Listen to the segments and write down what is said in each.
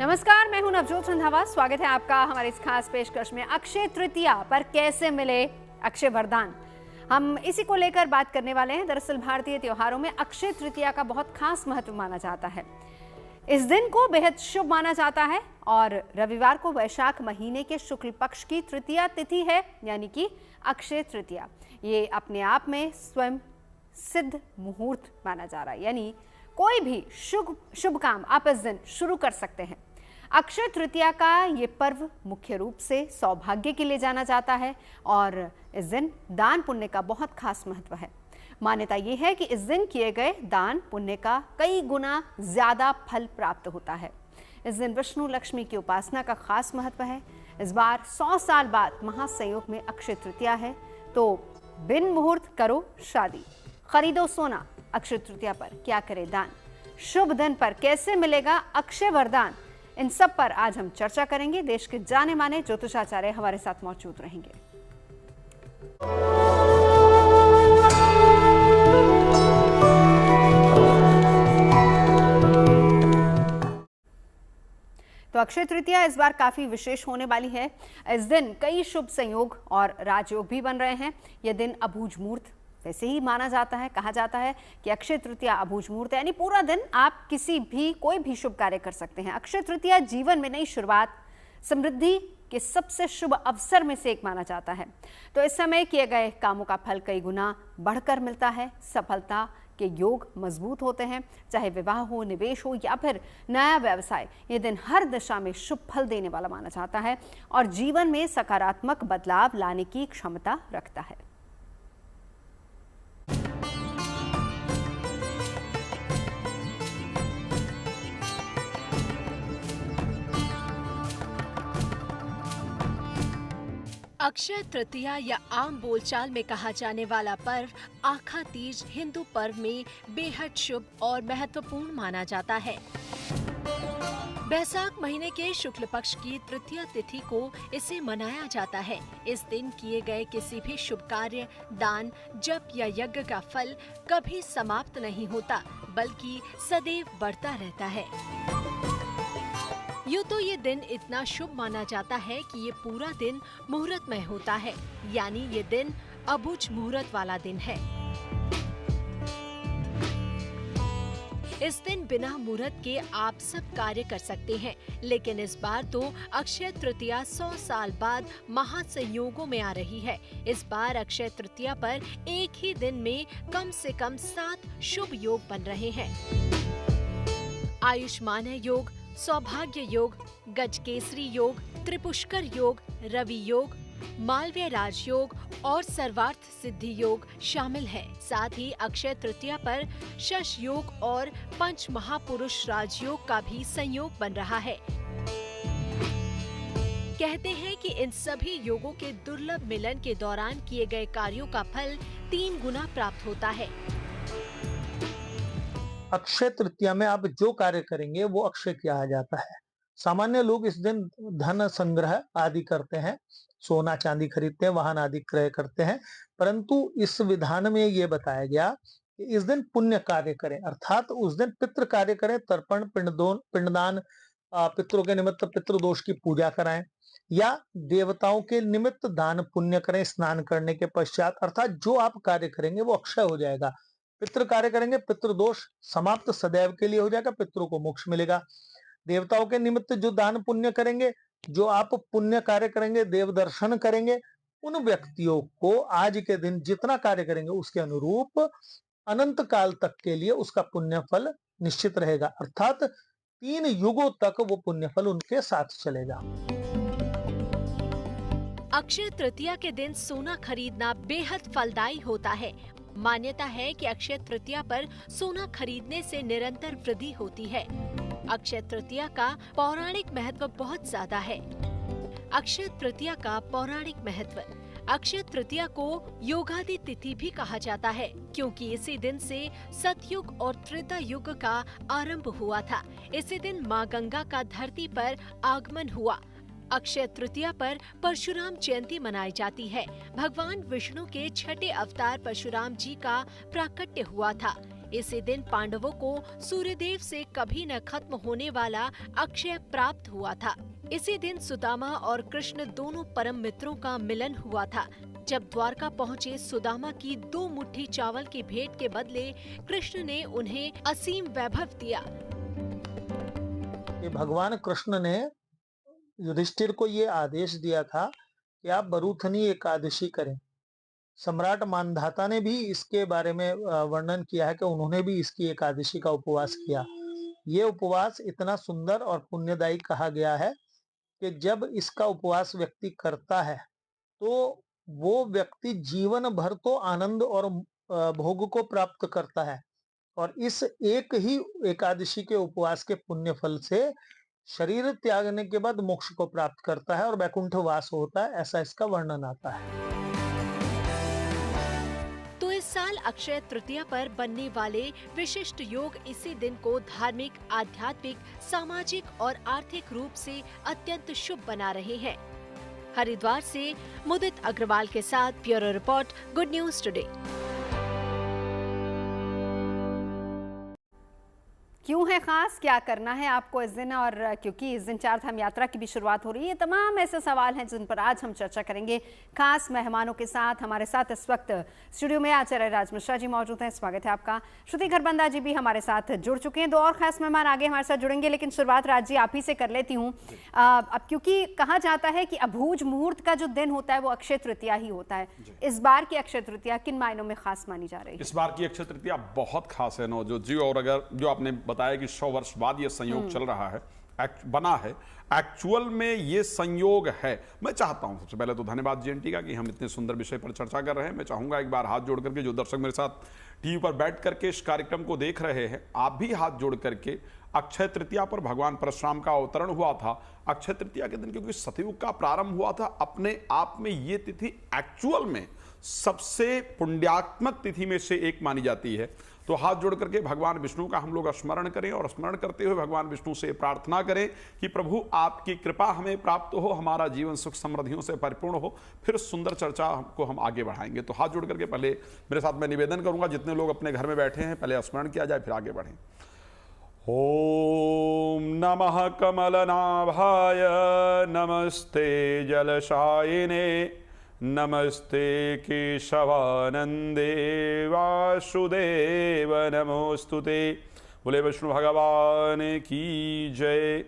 नमस्कार, मैं हूं नवजोत रंधावा। स्वागत है आपका हमारे इस खास पेशकश में। अक्षय तृतीया पर कैसे मिले अक्षय वरदान, हम इसी को लेकर बात करने वाले हैं। दरअसल भारतीय त्योहारों में अक्षय तृतीया का बहुत खास महत्व माना जाता है। इस दिन को बेहद शुभ माना जाता है और रविवार को वैशाख महीने के शुक्ल पक्ष की तृतीया तिथि है, यानी कि अक्षय तृतीया। ये अपने आप में स्वयं सिद्ध मुहूर्त माना जा रहा है, यानी कोई भी शुभ काम आप इस दिन शुरू कर सकते हैं। अक्षय तृतीया का ये पर्व मुख्य रूप से सौभाग्य के लिए जाना जाता है और इस दिन दान पुण्य का बहुत खास महत्व है। मान्यता ये है कि इस दिन किए गए दान पुण्य का कई गुना ज्यादा फल प्राप्त होता है। इस दिन विष्णु लक्ष्मी की उपासना का खास महत्व है। इस बार 100 साल बाद महासंयोग में अक्षय तृतीया है, तो बिन मुहूर्त करो शादी, खरीदो सोना। अक्षय तृतीया पर क्या करे दान, शुभ दिन पर कैसे मिलेगा अक्षय वरदान, इन सब पर आज हम चर्चा करेंगे। देश के जाने माने ज्योतिषाचार्य हमारे साथ मौजूद रहेंगे। तो अक्षय तृतीया इस बार काफी विशेष होने वाली है। इस दिन कई शुभ संयोग और राजयोग भी बन रहे हैं। यह दिन अबूझ मुहूर्त वैसे ही माना जाता है। कहा जाता है कि अक्षय तृतीया अबूझ मुहूर्त, यानी पूरा दिन आप कोई भी शुभ कार्य कर सकते हैं। अक्षय तृतीया जीवन में नई शुरुआत, समृद्धि के सबसे शुभ अवसर में से एक माना जाता है। तो इस समय किए गए कामों का फल कई गुना बढ़कर मिलता है। सफलता के योग मजबूत होते हैं। चाहे विवाह हो, निवेश हो या फिर नया व्यवसाय, ये दिन हर दिशा में शुभ फल देने वाला माना जाता है और जीवन में सकारात्मक बदलाव लाने की क्षमता रखता है। अक्षय तृतीया या आम बोलचाल में कहा जाने वाला पर्व आखा तीज हिंदू पर्व में बेहद शुभ और महत्वपूर्ण माना जाता है। बैसाख महीने के शुक्ल पक्ष की तृतीया तिथि को इसे मनाया जाता है। इस दिन किए गए किसी भी शुभ कार्य, दान, जप या यज्ञ का फल कभी समाप्त नहीं होता, बल्कि सदैव बढ़ता रहता है। यूँ तो ये दिन इतना शुभ माना जाता है कि ये पूरा दिन मुहूर्तमय होता है, यानी ये दिन अबूझ मुहूर्त वाला दिन है। इस दिन बिना मुहूर्त के आप सब कार्य कर सकते हैं, लेकिन इस बार तो अक्षय तृतीया 100 साल बाद महासंयोगों में आ रही है। इस बार अक्षय तृतीया पर एक ही दिन में कम से कम 7 शुभ योग बन रहे हैं। आयुष्मान योग, सौभाग्य योग, गजकेसरी योग, त्रिपुष्कर योग, रवि योग, मालव्य राजयोग और सर्वार्थ सिद्धि योग शामिल है। साथ ही अक्षय तृतीया पर शश योग और पंच महापुरुष राजयोग का भी संयोग बन रहा है। कहते हैं कि इन सभी योगों के दुर्लभ मिलन के दौरान किए गए कार्यों का फल 3 गुना प्राप्त होता है। अक्षय तृतीया में आप जो कार्य करेंगे वो अक्षय किया जाता है। सामान्य लोग इस दिन धन संग्रह आदि करते हैं, सोना चांदी खरीदते हैं, वाहन आदि क्रय करते हैं, परंतु इस विधान में ये बताया गया कि इस दिन पुण्य कार्य करें, अर्थात उस दिन पितृ कार्य करें, तर्पण, पिंडदान, पितरों के निमित्त पितृदोष की पूजा कराएं या देवताओं के निमित्त दान पुण्य करें स्नान करने के पश्चात। अर्थात जो आप कार्य करेंगे वो अक्षय हो जाएगा। पितृ कार्य करेंगे, पितृदोष समाप्त सदैव के लिए हो जाएगा, पितरों को मोक्ष मिलेगा। देवताओं के निमित्त जो दान पुण्य करेंगे, जो आप पुण्य कार्य करेंगे, देव दर्शन करेंगे, उन व्यक्तियों को आज के दिन जितना कार्य करेंगे उसके अनुरूप अनंत काल तक के लिए उसका पुण्य फल निश्चित रहेगा। अर्थात 3 युगों तक वो पुण्य फल उनके साथ चलेगा। अक्षय तृतीया के दिन सोना खरीदना बेहद फलदायी होता है। मान्यता है कि अक्षय तृतीया पर सोना खरीदने से निरंतर वृद्धि होती है। अक्षय तृतीया का पौराणिक महत्व बहुत ज्यादा है। अक्षय तृतीया का पौराणिक महत्व, अक्षय तृतीया को योगादि तिथि भी कहा जाता है, क्योंकि इसी दिन से सतयुग और त्रेता युग का आरंभ हुआ था। इसी दिन माँ गंगा का धरती पर आगमन हुआ। अक्षय तृतीया पर परशुराम जयंती मनाई जाती है। भगवान विष्णु के छठे अवतार परशुराम जी का प्राकट्य हुआ था। इसी दिन पांडवों को सूर्यदेव से कभी न खत्म होने वाला अक्षय प्राप्त हुआ था। इसी दिन सुदामा और कृष्ण दोनों परम मित्रों का मिलन हुआ था। जब द्वारका पहुँचे सुदामा की 2 मुट्ठी चावल की भेंट के बदले कृष्ण ने उन्हें असीम वैभव दिया। कि भगवान कृष्ण ने युधिष्ठिर को ये आदेश दिया था कि आप बरूथनी एकादशी करें। सम्राट मानधाता ने भी इसके बारे में वर्णन किया है कि उन्होंने भी इसकी एकादशी का उपवास किया। ये उपवास इतना सुंदर और पुण्यदायी कहा गया है कि जब इसका उपवास व्यक्ति करता है तो वो व्यक्ति जीवन भर तो आनंद और भोग को प्राप्त करता है, और इस एक ही एकादशी के उपवास के पुण्य फल से शरीर त्यागने के बाद मोक्ष को प्राप्त करता है और वैकुंठ वास होता है, ऐसा इसका वर्णन आता है। तो इस साल अक्षय तृतीया पर बनने वाले विशिष्ट योग इसी दिन को धार्मिक, आध्यात्मिक, सामाजिक और आर्थिक रूप से अत्यंत शुभ बना रहे हैं। हरिद्वार से मुदित अग्रवाल के साथ bureau report, good news today. क्यों है खास, क्या करना है आपको इस दिन, और क्योंकि इस दिन चार धाम यात्रा की भी शुरुआत हो रही है, ये तमाम ऐसे सवाल हैं जिन पर आज हम चर्चा करेंगे खास मेहमानों के साथ। हमारे साथ इस वक्त स्टूडियो में आचार्य राज मिश्रा जी मौजूद हैं, स्वागत है आपका। श्रुति खरबंदा जी भी हमारे साथ जुड़ चुके हैं। 2 और खास मेहमान आगे हमारे साथ जुड़ेंगे, लेकिन शुरुआत राज जी आप ही से कर लेती हूँ। अब क्योंकि कहा जाता है कि अबूझ मुहूर्त का जो दिन होता है वो अक्षय तृतीया ही होता है। इस बार की अक्षय तृतीया किन मायनों में खास मानी जा रही है? इस बार की अक्षय तृतीया बहुत खास है नवजोत जी, और अगर जो आपने बताया कि 100 वर्ष बाद ये संयोग चल रहा है, बना है, एक्चुअल में ये संयोग है। मैं चाहता हूं सबसे पहले तो धन्यवाद जीएनटी का कि हम इतने सुंदर विषय पर चर्चा कर रहे हैं। मैं चाहूंगा एक बार हाथ जोड़ करके जो दर्शक मेरे साथ टीवी पर बैठ करके इस कार्यक्रम को देख रहे हैं, आप भी हाथ जोड़ करके अक्षय तृतीया पर भगवान परशुराम का अवतरण हुआ था। अक्षय तृतीया के दिन क्योंकि सतयुग का प्रारंभ हुआ था, अपने आप में ये तिथि एक्चुअल में सबसे पुण्यात्मक तिथि में से एक मानी जाती है। तो हाथ जोड़ करके भगवान विष्णु का हम लोग स्मरण करें, और स्मरण करते हुए भगवान विष्णु से प्रार्थना करें कि प्रभु आपकी कृपा हमें प्राप्त हो, हमारा जीवन सुख समृद्धियों से परिपूर्ण हो। फिर सुंदर चर्चा को हम आगे बढ़ाएंगे। तो हाथ जोड़ करके पहले मेरे साथ मैं निवेदन करूंगा, जितने लोग अपने घर में बैठे हैं पहले स्मरण किया जाए, फिर आगे बढ़ें। ओम नमः कमलनाभाय, नमस्ते जलशायिने, नमस्ते केशवानंदे वासुदेव नमोस्तुते। बोले विष्णु भगवान की जय।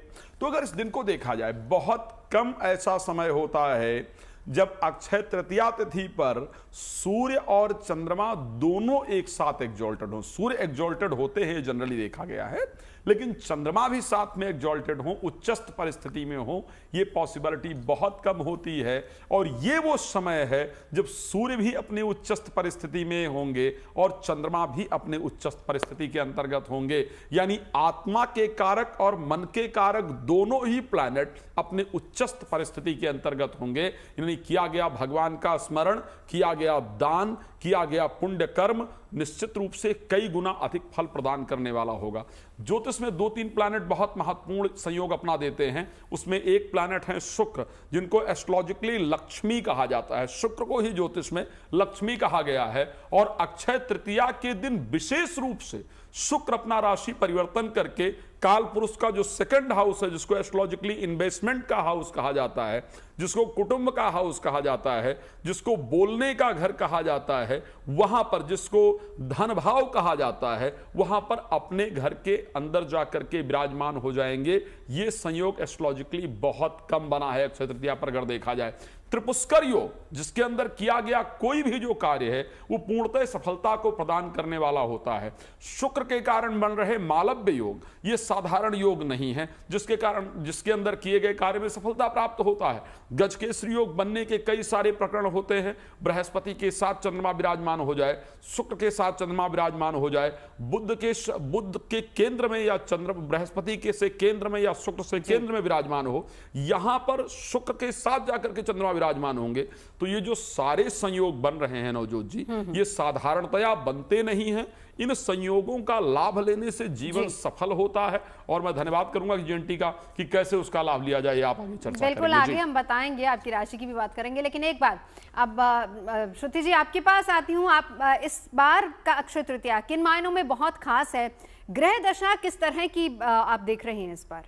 तो अगर इस दिन को देखा जाए, बहुत कम ऐसा समय होता है जब अक्षय तृतीया तिथि पर सूर्य और चंद्रमा दोनों एक साथ एग्जॉल्टेड हो। सूर्य एग्जॉल्टेड होते हैं जनरली देखा गया है, लेकिन चंद्रमा भी साथ में एग्जॉल्टेड हो, उच्चस्थ परिस्थिति में हो, ये पॉसिबिलिटी बहुत कम होती है। और ये वो समय है जब सूर्य भी अपनी उच्चस्थ परिस्थिति में होंगे और चंद्रमा भी अपने उच्चस्थ परिस्थिति के अंतर्गत होंगे। यानी आत्मा के कारक और मन के कारक दोनों ही प्लैनेट अपने उच्चस्थ परिस्थिति के अंतर्गत होंगे। यानी किया गया भगवान का स्मरण, किया गया दान, किया गया पुण्य कर्म निश्चित रूप से कई गुना अधिक फल प्रदान करने वाला होगा। ज्योतिष में 2-3 प्लैनेट बहुत महत्वपूर्ण संयोग अपना देते हैं। उसमें एक प्लैनेट है शुक्र, जिनको एस्ट्रोलॉजिकली लक्ष्मी कहा जाता है। शुक्र को ही ज्योतिष में लक्ष्मी कहा गया है। और अक्षय तृतीया के दिन विशेष रूप से शुक्र अपना राशि परिवर्तन करके काल पुरुष का जो सेकंड हाउस है, जिसको एस्ट्रोलॉजिकली इन्वेस्टमेंट का हाउस कहा जाता है, जिसको कुटुंब का हाउस कहा जाता है, जिसको बोलने का घर कहा जाता है, वहां पर जिसको धन भाव कहा जाता है, वहां पर अपने घर के अंदर जाकर के विराजमान हो जाएंगे। ये संयोग एस्ट्रोलॉजिकली बहुत कम बना है अक्षय तृतीया पर अगर देखा जाए। त्रिपुष्कर योग, जिसके अंदर किया गया कोई भी जो कार्य है वो पूर्णतः सफलता को प्रदान करने वाला होता है। शुक्र के कारण बन रहे मालव्य योग, ये साधारण योग नहीं है जिसके अंदर किए गए कार्य में सफलता प्राप्त होता है। गजकेसरी योग बनने के कई सारे प्रकरण होते हैं। बृहस्पति के साथ चंद्रमा विराजमान हो जाए, शुक्र के साथ चंद्रमा विराजमान हो जाए, बुध के केंद्र में या बृहस्पति के से केंद्र में या शुक्र से केंद्र में विराजमान हो, यहां पर शुक्र के साथ जाकर के चंद्रमा विराजमान होंगे। तो ये जो सारे संयोग बन रहे हैं नवजोत जी, ये साधारणतया बनते नहीं हैं। इन संयोगों का लाभ लेने से जीवन सफल होता है। और मैं धन्यवाद करूंगा जीएनटी का कि कैसे उसका लाभ लिया जाए, आप आगे चर्चा करेंगे। बिल्कुल, आगे हम बताएंगे, आपकी राशि की भी बात करेंगे। लेकिन एक बात, अब श्रुति जी आपके पास आती हूँ। आप इस बार का अक्षय तृतीया किन मायनों में बहुत खास है? ग्रह दशा किस तरह की आप देख रहे हैं इस बार?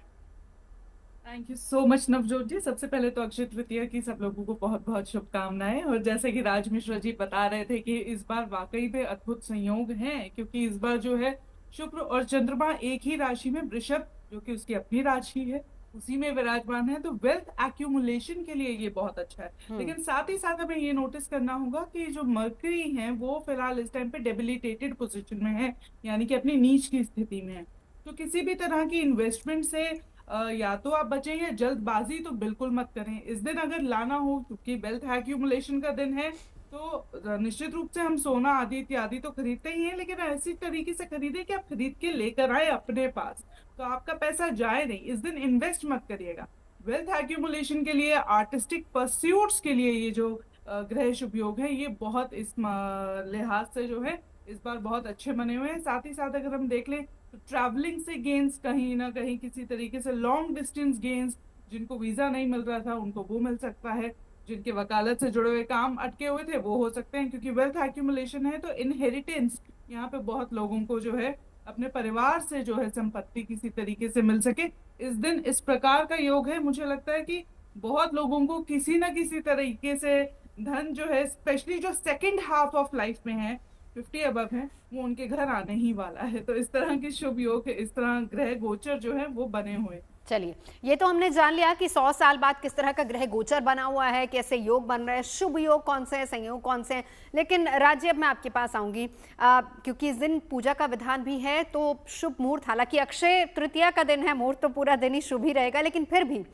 Thank you so much Navjot ji. सबसे पहले तो अक्षय तृतीया की सब लोगों को बहुत बहुत शुभकामनाएं। और जैसे कि राज मिश्रा जी बता रहे थे कि इस बार वाकई में अद्भुत संयोग हैं, क्योंकि इस बार जो है शुक्र और चंद्रमा एक ही राशि में, वृषभ जो कि उसकी अपनी राशि है, उसी में विराजमान है। तो वेल्थ एक्यूमुलेशन के लिए ये बहुत अच्छा है। लेकिन साथ ही साथ हमें ये नोटिस करना होगा कि जो मरकरी है वो फिलहाल इस टाइम पे डेबिलिटेटेड पोजीशन में है, यानी कि अपनी नीच की स्थिति में है। तो किसी भी तरह की इन्वेस्टमेंट से या तो आप बचें, या जल्दबाजी तो बिल्कुल मत करें। इस दिन अगर लाना हो, क्योंकि वेल्थ एक्यूमुलेशन का दिन है, तो निश्चित रूप से हम सोना आदि इत्यादि तो खरीदते ही हैं, लेकिन ऐसी तरीके से खरीदें कि आप खरीद के लेकर आए अपने पास, तो आपका पैसा जाए नहीं। इस दिन इन्वेस्ट मत करिएगा। वेल्थ एक्यूमुलेशन के लिए, आर्टिस्टिक परस्यूट्स के लिए ये जो ग्रह शुभ योग है, ये बहुत इस लिहाज से जो है इस बार बहुत अच्छे बने हुए हैं। साथ ही साथ अगर हम देख लें तो ट्रैवलिंग से गेन्स, कहीं ना कहीं किसी तरीके से लॉन्ग डिस्टेंस गेन्स, जिनको वीजा नहीं मिल रहा था उनको वो मिल सकता है। जिनके वकालत से जुड़े हुए काम अटके हुए थे वो हो सकते हैं, क्योंकि वेल्थ एक्यूमुलेशन है। तो इनहेरिटेंस, यहाँ पे बहुत लोगों को जो है अपने परिवार से जो है संपत्ति किसी तरीके से मिल सके। इस दिन इस प्रकार का योग है। मुझे लगता है कि बहुत लोगों को किसी ना किसी तरीके से धन जो है, स्पेशली जो सेकेंड हाफ ऑफ लाइफ में है, 50 अबव है, वो उनके घर आने ही वाला है। तो इस तरह के शुभ योग, इस तरह ग्रह गोचर जो है वो बने हुए। चलिए, ये तो हमने जान लिया कि 100 साल बाद किस तरह का ग्रह गोचर बना हुआ है, कैसे योग बन रहे हैं, शुभ योग कौन से हैं, संयोग कौन से हैं। लेकिन राज्य, अब मैं आपके पास आऊंगी, क्योंकि इस दिन पूजा का विधान भी है। तो शुभ मुहूर्त, हालांकि अक्षय तृतीया का दिन है, मुहूर्त तो पूरा दिन ही शुभ ही रहेगा, लेकिन फिर भी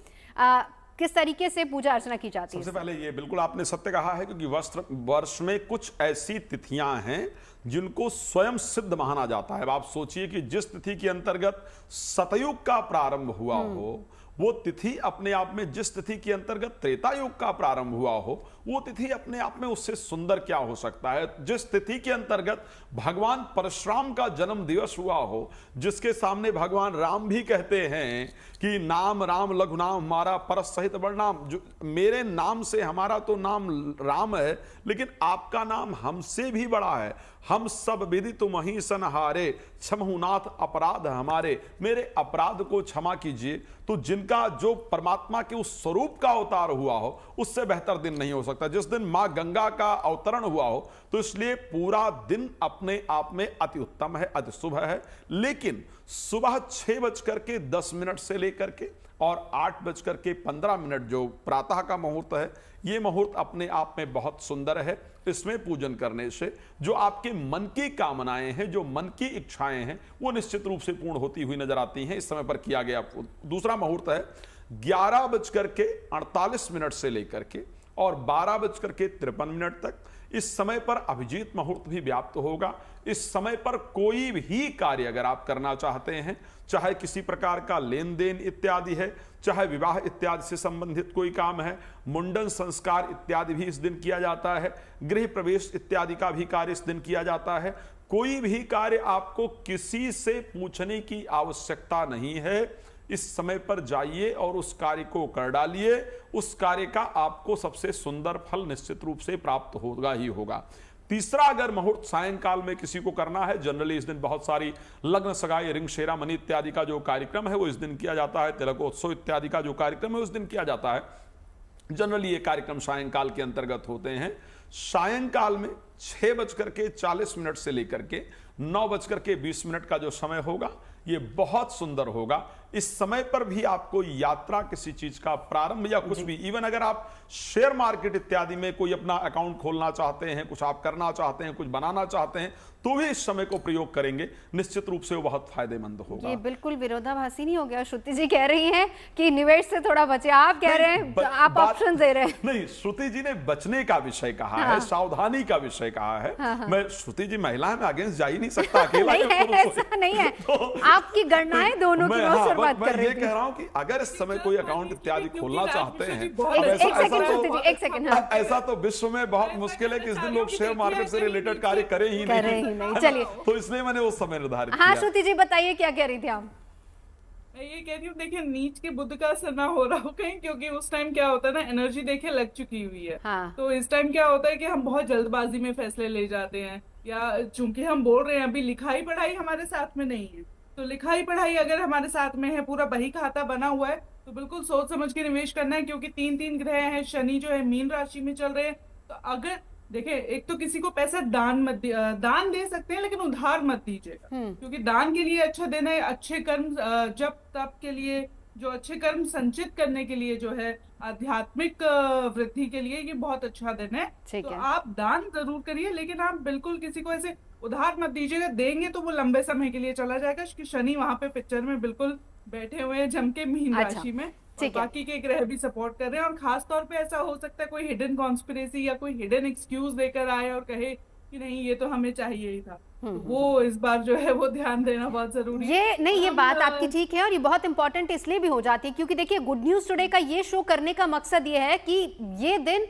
किस तरीके से पूजा अर्चना की जाती है? सबसे पहले ये बिल्कुल आपने सत्य कहा है, क्योंकि वर्ष में कुछ ऐसी तिथियां हैं जिनको स्वयं सिद्ध माना जाता है। अब आप सोचिए कि जिस तिथि के अंतर्गत सतयुग का प्रारंभ हुआ हो, वो तिथि अपने आप में, जिस तिथि के अंतर्गत त्रेता युग का प्रारंभ हुआ हो, वो तिथि अपने आप में उससे सुंदर क्या हो सकता है। जिस तिथि के अंतर्गत भगवान परशुराम का जन्म दिवस हुआ हो, जिसके सामने भगवान राम भी कहते हैं कि नाम राम लघु नाम हमारा परस सहित बड़नाम, जो मेरे नाम से हमारा तो नाम राम है, लेकिन आपका नाम हमसे भी बड़ा है। हम सब विधि तुम ही सनहारे, क्षमहुनाथ अपराध हमारे, मेरे अपराध को क्षमा कीजिए। तो जिनका जो परमात्मा के उस स्वरूप का अवतार हुआ हो, उससे बेहतर दिन नहीं हो सकता। जिस दिन मां गंगा का अवतरण हुआ हो, तो इसलिए पूरा दिन अपने आप में अति उत्तम है, अति शुभ है। लेकिन सुबह 6:10 से लेकर के और 8:15 जो प्रातः का मुहूर्त है, ये मुहूर्त अपने आप में बहुत सुंदर है। इसमें पूजन करने से जो आपके मन की कामनाएं हैं, जो मन की इच्छाएं हैं, वो निश्चित रूप से पूर्ण होती हुई नजर आती हैं। इस समय पर किया गया दूसरा मुहूर्त है 11:48 से लेकर के और 12:53 तक। इस समय पर अभिजीत मुहूर्त भी व्याप्त होगा। इस समय पर कोई भी कार्य अगर आप करना चाहते हैं, चाहे किसी प्रकार का लेन देन इत्यादि है, चाहे विवाह इत्यादि से संबंधित कोई काम है, मुंडन संस्कार इत्यादि भी इस दिन किया जाता है, गृह प्रवेश इत्यादि का भी कार्य इस दिन किया जाता है। कोई भी कार्य आपको किसी से पूछने की आवश्यकता नहीं है। इस समय पर जाइए और उस कार्य को कर डालिए। उस कार्य का आपको सबसे सुंदर फल निश्चित रूप से प्राप्त होगा ही होगा। तीसरा अगर मुहूर्त सायंकाल में किसी को करना है, जनरली इस दिन बहुत सारी लग्न सगाई, रिंग शेरामनी इत्यादि का जो कार्यक्रम है वो इस दिन किया जाता है, तिलकोत्सव इत्यादि का जो कार्यक्रम है उस दिन किया जाता है। जनरली ये कार्यक्रम सायंकाल के अंतर्गत होते हैं। सायंकाल में 6:40 से लेकर के 9:20 का जो समय होगा, ये बहुत सुंदर होगा। इस समय पर भी आपको यात्रा, किसी चीज का प्रारंभ या कुछ भी, इवन अगर आप शेयर मार्केट इत्यादि में कोई अपना अकाउंट खोलना चाहते हैं, कुछ आप करना चाहते हैं, कुछ बनाना चाहते हैं, तो भी इस समय को प्रयोग करेंगे, निश्चित रूप से वो बहुत फायदेमंद होगा। ये बिल्कुल विरोधाभासी नहीं हो गया? श्रुति जी कह रही हैं कि निवेश से थोड़ा बचे, आप कह रहे हैं, आप ऑप्शन दे रहे हैं। नहीं, श्रुति जी ने बचने का विषय कहा है, सावधानी का विषय कहा है। मैं श्रुति जी महिला में अगेंस्ट जा ही नहीं सकता, अकेला नहीं है, ऐसा नहीं है। आपकी गणनाएं दोनों की ओर से बात कर रही मैं ये कह रहा हूँ कि अगर इस समय कोई अकाउंट इत्यादि खोलना चाहते हैं, ऐसा तो विश्व में बहुत मुश्किल है कि इस दिन लोग शेयर मार्केट से रिलेटेड कार्य करें ही नहीं। चलिए, तो इसलिए मैंने वो समय निर्धारित किया। हाँ श्रुति जी बताइए क्या कह रही थी आप? मैं ये कह रही हूँ, देखिए नीच के बुध का असर ना हो रहा हो कहीं, क्योंकि उस टाइम क्या होता है ना, एनर्जी देखिए लग चुकी हुई है। हाँ। तो इस टाइम क्या होता है कि हम बहुत जल्दबाजी में फैसले ले जाते हैं, या चूंकि हम बोल रहे हैं अभी लिखाई पढ़ाई हमारे साथ में नहीं है, तो लिखाई पढ़ाई अगर हमारे साथ में है, पूरा बही खाता बना हुआ है, तो बिल्कुल सोच समझ के निवेश करना है। क्योंकि 3 ग्रह हैं, शनि जो है मीन राशि में चल रहे हैं। तो अगर देखिए, एक तो किसी को पैसा दान दे सकते हैं, लेकिन उधार मत दीजिएगा, क्योंकि दान के लिए अच्छा देना है। अच्छे कर्म जब तब के लिए, जो अच्छे कर्म संचित करने के लिए, जो है आध्यात्मिक वृद्धि के लिए, ये बहुत अच्छा दिन है। तो आप दान जरूर करिए, लेकिन आप बिल्कुल किसी को ऐसे उधार मत दीजिएगा। देंगे तो वो लंबे समय के लिए चला जाएगा, क्योंकि शनि वहां पे पिक्चर में बिल्कुल बैठे हुए हैं जम के मीन राशि में, और बाकी के ग्रह भी सपोर्ट कर रहे हैं। और खास तौर पे ऐसा हो सकता है कोई हिडन कॉन्स्पिरेसी या कोई हिडन एक्सक्यूज देकर आए और कहे कि नहीं ये तो हमें चाहिए ही था। तो वो इस बार जो है वो ध्यान देना बहुत जरूरी है। ये नहीं, ये बात आपकी ठीक है, और ये बहुत इंपॉर्टेंट इसलिए भी हो जाती है क्योंकि देखिए गुड न्यूज टुडे का ये शो करने का मकसद ये है कि ये दिन,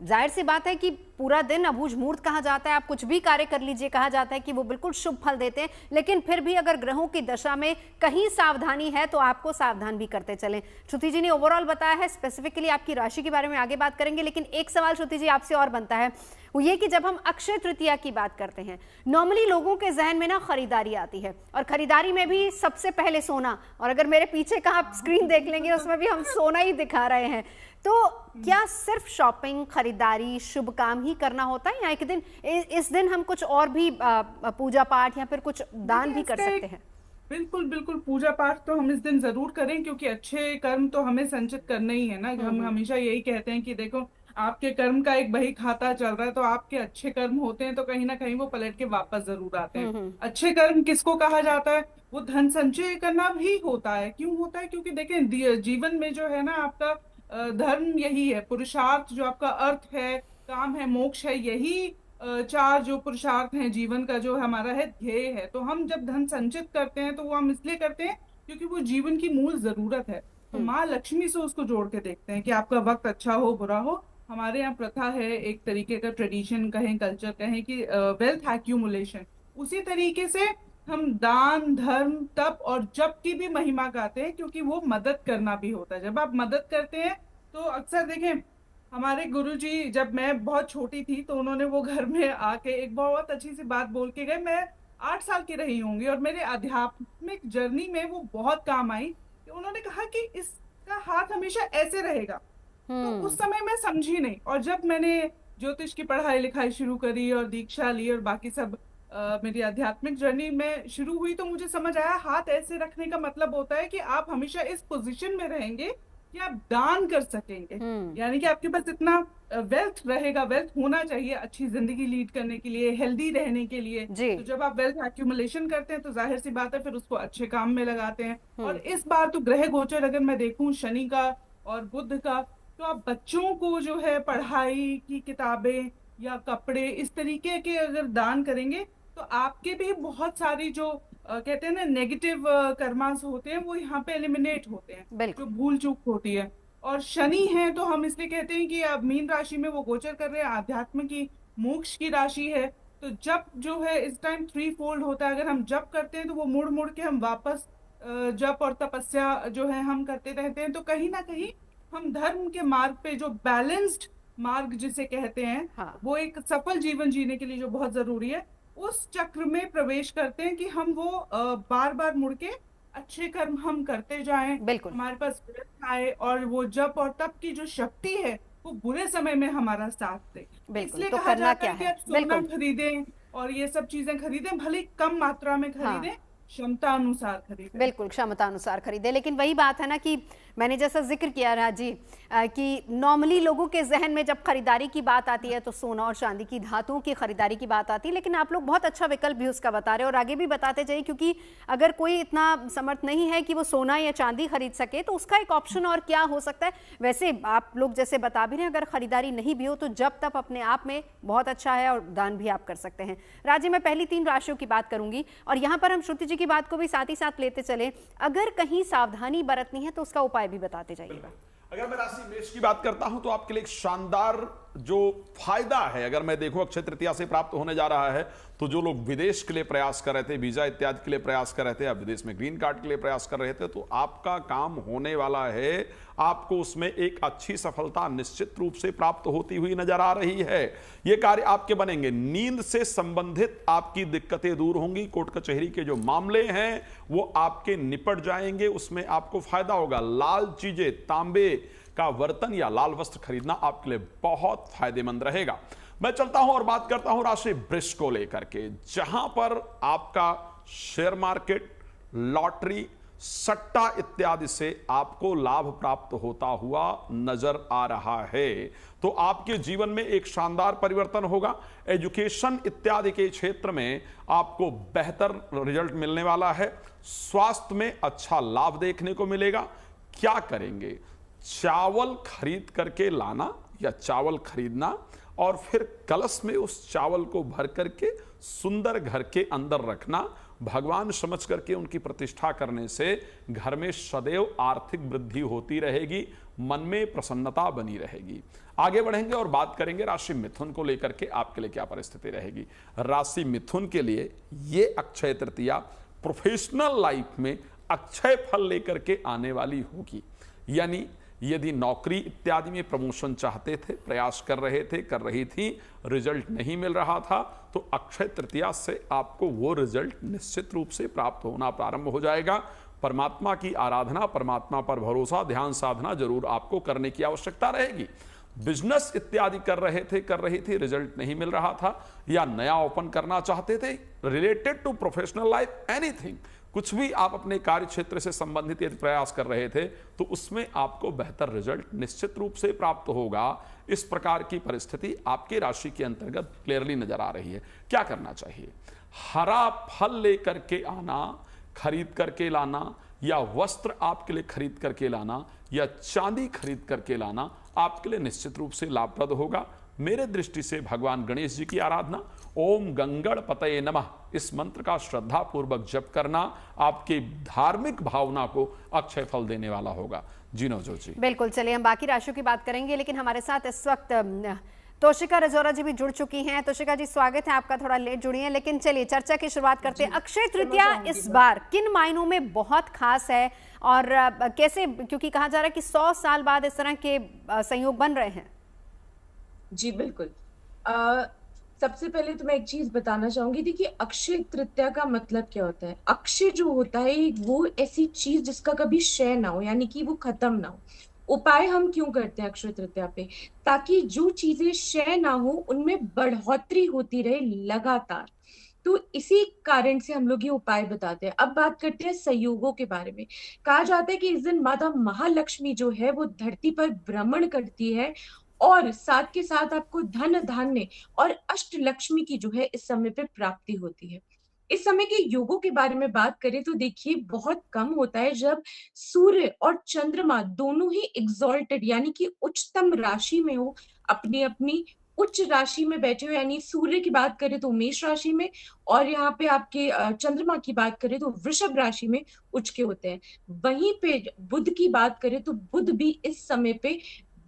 जाहिर सी बात है कि पूरा दिन अबूझ मुहूर्त कहा जाता है, आप कुछ भी कार्य कर लीजिए कहा जाता है कि वो बिल्कुल शुभ फल देते हैं, लेकिन फिर भी अगर ग्रहों की दशा में कहीं सावधानी है तो आपको सावधान भी करते चलें। श्रुति जी ने ओवरऑल बताया है, स्पेसिफिकली आपकी राशि के बारे में आगे बात करेंगे, लेकिन एक सवाल श्रुति जी आपसे और बनता है, वो ये कि जब हम अक्षय तृतीया की बात करते हैं, नॉर्मली लोगों के जहन में ना खरीदारी आती है, और खरीदारी में भी सबसे पहले सोना, और अगर मेरे पीछे का आप स्क्रीन देख लेंगे उसमें भी हम सोना ही दिखा रहे हैं। तो क्या सिर्फ शॉपिंग, खरीदारी, शुभ काम ही करना होता है, या एक दिन इस दिन हम कुछ और भी पूजा पाठ या फिर कुछ दान भी कर सकते हैं? बिल्कुल बिल्कुल, पूजा पाठ तो हम इस दिन जरूर करें, क्योंकि अच्छे कर्म तो हमें संचित करने ही है ना। हम हमेशा यही कहते हैं कि देखो, आपके कर्म का एक बही खाता चल रहा है, तो आपके अच्छे कर्म होते हैं तो कहीं ना कहीं वो पलट के वापस जरूर आते हैं। अच्छे कर्म किसको कहा जाता है? वो धन संचय करना भी होता है। क्यों होता है? क्योंकि देखें, जीवन में जो है ना, आपका धर्म यही है, पुरुषार्थ जो आपका अर्थ है, काम है, मोक्ष है, यही 4 जो पुरुषार्थ हैं जीवन का, जो हमारा है ध्येय है। तो हम जब धन संचित करते हैं तो वो हम इसलिए करते हैं क्योंकि वो जीवन की मूल जरूरत है। तो माँ लक्ष्मी से उसको जोड़ के देखते हैं कि आपका वक्त अच्छा हो बुरा हो। हमारे यहाँ प्रथा है, एक तरीके का ट्रेडिशन कहें, कल्चर कहें, कि वेल्थ एक्यूमुलेशन। उसी तरीके से हम दान, धर्म, तप और जप की भी महिमा गाते हैं, क्योंकि वो मदद करना भी होता है। जब आप मदद करते हैं तो अक्सर देखें, हमारे गुरुजी, जब मैं बहुत छोटी थी तो उन्होंने वो घर में आके एक बहुत अच्छी सी बात बोल के गए। मैं 8 साल की रही होंगी, और मेरे आध्यात्मिक जर्नी में वो बहुत काम आई। उन्होंने कहा कि इसका हाथ हमेशा ऐसे रहेगा। तो उस समय मैं समझी नहीं, और जब मैंने ज्योतिष की पढ़ाई लिखाई शुरू करी और दीक्षा ली और बाकी सब मेरी आध्यात्मिक जर्नी में शुरू हुई, तो मुझे समझ आया हाथ ऐसे रखने का मतलब होता है कि आप हमेशा इस पोजीशन में रहेंगे कि आप दान कर सकेंगे। यानी कि आपके पास इतना वेल्थ रहेगा, वेल्थ होना चाहिए अच्छी जिंदगी लीड करने के लिए, हेल्दी रहने के लिए। तो जब आप वेल्थ एक्यूमुलेशन करते हैं तो जाहिर सी बात है फिर उसको अच्छे काम में लगाते हैं। और इस बार तो ग्रह गोचर अगर मैं देखूं शनि का और बुध का, तो आप बच्चों को जो है पढ़ाई की किताबें या कपड़े इस तरीके के अगर दान करेंगे तो आपके भी बहुत सारी जो कहते हैं ना नेगेटिव कर्मास होते हैं, वो यहाँ पे एलिमिनेट होते हैं, जो भूल चूक होती है। और शनि है तो हम इसलिए कहते हैं कि अब मीन राशि में वो गोचर कर रहे हैं, आध्यात्म की, मोक्ष की राशि है। तो जब जो है इस टाइम 3 फोल्ड होता है। अगर हम जप करते हैं तो वो मुड़ मुड़ के हम वापस जप और तपस्या जो है हम करते रहते हैं। तो कहीं ना कहीं हम धर्म के मार्ग पे, जो बैलेंस्ड मार्ग जिसे कहते हैं, वो एक सफल जीवन जीने के लिए जो बहुत जरूरी है, उस चक्र में प्रवेश करते हैं कि हम वो बार बार मुड़ के अच्छे कर्म हम करते जाएं, हमारे पास आए, और वो जप और तप की जो शक्ति है वो बुरे समय में हमारा साथ दे। इसलिए तो कहा जाता है कि आप सोना खरीदें और ये सब चीजें खरीदें, भले कम मात्रा में खरीदें, क्षमता अनुसार खरीदे। बिल्कुल, क्षमता अनुसार खरीदे। लेकिन वही बात है ना कि मैंने जैसा जिक्र किया राज जी कि नॉर्मली लोगों के जहन में जब खरीदारी की बात आती है तो सोना और चांदी की धातुओं की खरीदारी की बात आती है, लेकिन आप लोग बहुत अच्छा विकल्प भी उसका बता रहे हैं और आगे भी बताते जाइए, क्योंकि अगर कोई इतना समर्थ नहीं है कि वो सोना या चांदी खरीद सके तो उसका एक ऑप्शन और क्या हो सकता है। वैसे आप लोग जैसे बता भी रहे हैं, अगर खरीदारी नहीं भी हो तो जब तब अपने आप में बहुत अच्छा है और दान भी आप कर सकते हैं। राज जी, मैं पहली 3 राशियों की बात करूंगी और यहाँ पर हम श्रुति जी की बात को भी साथ ही साथ लेते चले, अगर कहीं सावधानी बरतनी है तो उसका उपाय भी बताते जाइएगा। अगर मैं राशि मेष की बात करता हूं तो आपके लिए एक शानदार जो फायदा है, अगर मैं देखूं अक्षय तृतीया से प्राप्त होने जा रहा है, तो जो लोग विदेश के लिए प्रयास कर रहे थे, वीजा इत्यादि के लिए प्रयास कर रहे थे, या विदेश में ग्रीन कार्ड के लिए प्रयास कर रहे थे, तो आपका काम होने वाला है। आपको उसमें एक अच्छी सफलता निश्चित रूप से प्राप्त होती हुई नजर आ रही है। ये कार्य आपके बनेंगे। नींद से संबंधित आपकी दिक्कतें दूर होंगी। कोर्ट कचहरी के जो मामले हैं वो आपके निपट जाएंगे, उसमें आपको फायदा होगा। लाल चीजें, तांबे का बर्तन या लाल वस्त्र खरीदना आपके लिए बहुत फायदेमंद रहेगा। मैं चलता हूं और बात करता हूं राशि वृष को लेकर के, जहां पर आपका शेयर मार्केट, लॉटरी, सट्टा इत्यादि से आपको लाभ प्राप्त होता हुआ नजर आ रहा है। तो आपके जीवन में एक शानदार परिवर्तन होगा। एजुकेशन इत्यादि के क्षेत्र में आपको बेहतर रिजल्ट मिलने वाला है। स्वास्थ्य में अच्छा लाभ देखने को मिलेगा। क्या करेंगे? चावल खरीद करके लाना या चावल खरीदना और फिर कलश में उस चावल को भर करके सुंदर घर के अंदर रखना। भगवान समझ करके उनकी प्रतिष्ठा करने से घर में सदैव आर्थिक वृद्धि होती रहेगी, मन में प्रसन्नता बनी रहेगी। आगे बढ़ेंगे और बात करेंगे राशि मिथुन को लेकर के आपके लिए क्या परिस्थिति रहेगी। राशि मिथुन के लिए ये अक्षय तृतीया प्रोफेशनल लाइफ में अक्षय फल लेकर के आने वाली होगी। यानी यदि नौकरी इत्यादि में प्रमोशन चाहते थे, प्रयास कर रहे थे, कर रही थी, रिजल्ट नहीं मिल रहा था, तो अक्षय तृतीया से आपको वो रिजल्ट निश्चित रूप से प्राप्त होना प्रारंभ हो जाएगा। परमात्मा की आराधना, परमात्मा पर भरोसा, ध्यान साधना जरूर आपको करने की आवश्यकता रहेगी। बिजनेस इत्यादि कर रही थी, रिजल्ट नहीं मिल रहा था, या नया ओपन करना चाहते थे, related to professional life, anything, कुछ भी आप अपने कार्य क्षेत्र से संबंधित यदि प्रयास कर रहे थे, तो उसमें आपको बेहतर रिजल्ट निश्चित रूप से प्राप्त होगा। इस प्रकार की परिस्थिति आपकी राशि के अंतर्गत क्लियरली नजर आ रही है। क्या करना चाहिए? हरा फल लेकर के आना, खरीद करके लाना, या वस्त्र आपके लिए खरीद करके लाना, या चांदी खरीद करके लाना आपके लिए निश्चित रूप से लाभप्रद होगा। मेरे दृष्टि से भगवान गणेश जी की आराधना, ओम गंगण पतये नमः, इस मंत्र का श्रद्धा पूर्वक जप करना आपकी धार्मिक भावना को अक्षय फल देने वाला होगा। जी नवजोत जी। बिल्कुल, चलिए हम बाकी राशियों की बात करेंगे, लेकिन हमारे साथ इस वक्त तोशिका रजौरा जी भी जुड़ चुकी हैं। तोशिका जी, स्वागत है आपका, थोड़ा लेट जुड़ी हैं, लेकिन चलिए चर्चा की शुरुआत करते हैं। अक्षय तृतीया इस बार किन मायनों में बहुत खास है और कैसे, क्योंकि कहा जा रहा है कि 100 साल बाद इस तरह के संयोग बन रहे हैं। जी बिल्कुल। सबसे पहले तो मैं एक चीज बताना चाहूंगी, देखिए अक्षय तृतीया का मतलब क्या होता है। अक्षय जो होता है वो ऐसी चीज जिसका कभी क्षय ना हो, यानी कि वो खत्म ना हो। उपाय हम क्यों करते हैं अक्षय तृतीया पे? ताकि जो चीजें क्षय ना हो उनमें बढ़ोतरी होती रहे लगातार। तो इसी कारण से हम लोग ये उपाय बताते हैं। अब बात करते हैं संयोगों के बारे में। कहा जाता है कि इस दिन माता महालक्ष्मी जो है वो धरती पर भ्रमण करती है और साथ के साथ आपको धन धान्य और अष्ट लक्ष्मी की जो है इस समय पे प्राप्ति होती है। इस समय के योगों के बारे में बात करें तो देखिए बहुत कम होता है जब सूर्य और चंद्रमा दोनों ही एग्जॉल्टेड यानी कि उच्चतम राशि में हो, अपनी अपनी उच्च राशि में बैठे हो। यानी सूर्य की बात करें तो मेष राशि में, और यहाँ पे आपके चंद्रमा की बात करें तो वृषभ राशि में उच्च के होते हैं। वहीं पे बुध की बात करें तो बुध भी इस समय पे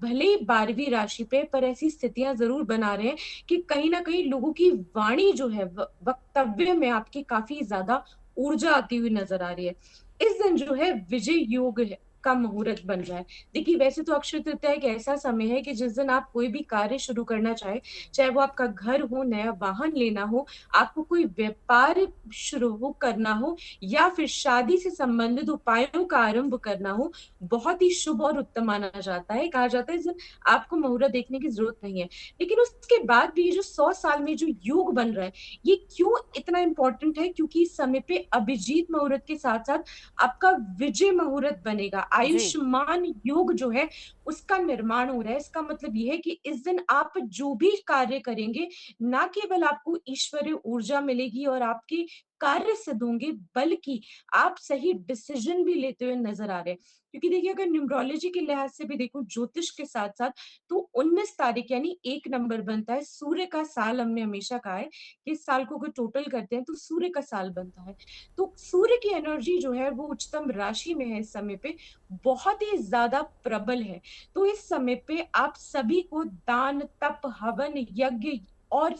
भले ही 12वीं राशि पे, पर ऐसी स्थितियां जरूर बना रहे हैं कि कहीं ना कहीं लोगों की वाणी जो है, वक्तव्य में आपकी काफी ज्यादा ऊर्जा आती हुई नजर आ रही है। इस दिन जो है विजय योग का मुहूर्त बन रहा है। देखिए वैसे तो अक्षय तृतीया एक ऐसा समय है कि जिस दिन आप कोई भी कार्य शुरू करना चाहे वो आपका घर हो, नया वाहन लेना हो, आपको कोई व्यापार शुरू करना हो, या फिर शादी से संबंधित उपायों का आरंभ करना हो, बहुत ही शुभ और उत्तम माना जाता है। कहा जाता है इस दिन आपको मुहूर्त देखने की जरूरत नहीं है। लेकिन उसके बाद भी ये जो 100 साल में जो योग बन रहा है, ये क्यों इतना इंपॉर्टेंट है? क्योंकि इस समय पे अभिजीत मुहूर्त के साथ साथ आपका विजय मुहूर्त बनेगा। आयुष्मान योग जो है उसका निर्माण हो रहा है। इसका मतलब यह है कि इस दिन आप जो भी कार्य करेंगे, ना केवल आपको ईश्वरीय ऊर्जा मिलेगी और आपकी कार्य सिद्ध होंगे, बल्कि आप सही डिसीजन भी लेते हुए नजर आ रहे हैं। क्योंकि देखिए, अगर न्यूमरोलॉजी के लिहाज से भी देखूं, ज्योतिष के साथ साथ, तो 19 तारीख यानी 1 नंबर बनता है सूर्य का साल। हमने हमेशा कहा है कि इस साल को अगर टोटल करते हैं तो सूर्य का साल बनता है। तो सूर्य की एनर्जी जो है वो उच्चतम राशि में है इस समय पे, बहुत ही ज्यादा प्रबल है। तो इस समय पे आप सभी को दान, तप, हवन, यज्ञ और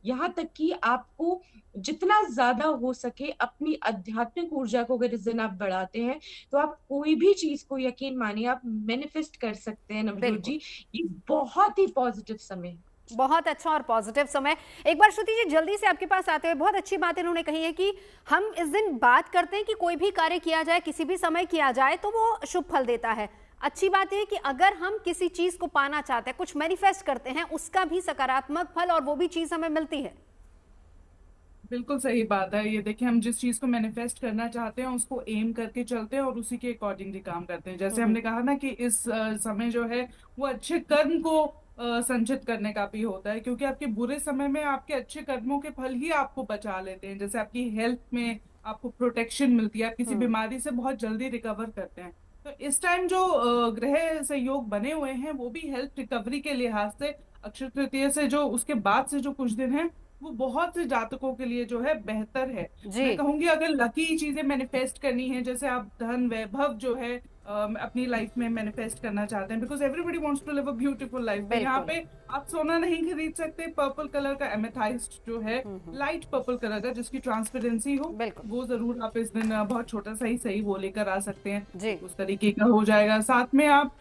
यहाँ तक कि आपको जितना ज्यादा हो सके अपनी आध्यात्मिक ऊर्जा को अगर इस दिन आप बढ़ाते हैं, तो आप कोई भी चीज को, यकीन मानिए, आप मैनिफेस्ट कर सकते हैं नवजोत बिल्कुल। जी। ये बहुत ही पॉजिटिव समय है। बहुत अच्छा और पॉजिटिव समय। एक बार श्रुति जी जल्दी से आपके पास आते हुए, बहुत अच्छी बात इन्होंने कही है कि हम इस दिन बात करते हैं कि कोई भी कार्य किया जाए, किसी भी समय किया जाए तो वो शुभ फल देता है। अच्छी बात है कि अगर हम किसी चीज को पाना चाहते हैं, कुछ मैनिफेस्ट करते हैं, उसका भी सकारात्मक फल और वो भी चीज हमें मिलती है। बिल्कुल सही बात है। ये देखिए, हम जिस चीज को मैनिफेस्ट करना चाहते हैं उसको एम करके चलते हैं और उसी के अकॉर्डिंगली काम करते हैं। जैसे हमने कहा ना कि इस समय जो है वो अच्छे कर्म को संचित करने का भी होता है, क्योंकि आपके बुरे समय में आपके अच्छे कर्मों के फल ही आपको बचा लेते हैं। जैसे आपकी हेल्थ में आपको प्रोटेक्शन मिलती है, आप किसी बीमारी से बहुत जल्दी रिकवर करते हैं। तो इस टाइम जो ग्रह संयोग बने हुए हैं वो भी हेल्थ रिकवरी के लिहाज से अक्षय तृतीया से जो उसके बाद से जो कुछ दिन है वो बहुत से जातकों के लिए जो है बेहतर है। जी मैं कहूंगी अगर लकी चीजें मैनिफेस्ट करनी है, जैसे आप धन वैभव जो है अपनी लाइफ में मैनिफेस्ट करना चाहते हैं, because everybody wants to live a beautiful life, तो यहाँ पे आप सोना नहीं खरीद सकते। पर्पल कलर का एमेथाइस्ट जो है, लाइट पर्पल कलर का जिसकी ट्रांसपेरेंसी हो, वो जरूर आप इस दिन बहुत छोटा सा ही सही वो लेकर आ सकते हैं, उस तरीके का हो जाएगा। साथ में आप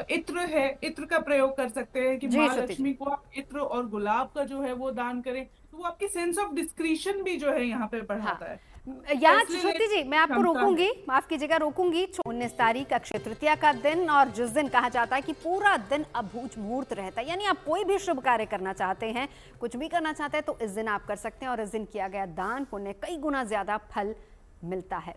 इत्र है, इत्र का प्रयोग कर सकते हैं कि माँ लक्ष्मी को आप इत्र और गुलाब का जो है वो दान करें, तो वो आपकी सेंस ऑफ डिस्क्रिशन भी जो है यहाँ पे बढ़ाता है। यहाँ श्रुति जी मैं आपको रोकूंगी, माफ कीजिएगा, रोकूंगी। 19 तारीख अक्षय तृतीया का दिन, और जिस दिन कहा जाता है कि पूरा दिन अभूत मुहूर्त रहता है, यानी आप कोई भी शुभ कार्य करना चाहते हैं, कुछ भी करना चाहते हैं, तो इस दिन आप कर सकते हैं और इस दिन किया गया दान पुण्य कई गुना ज्यादा फल मिलता है।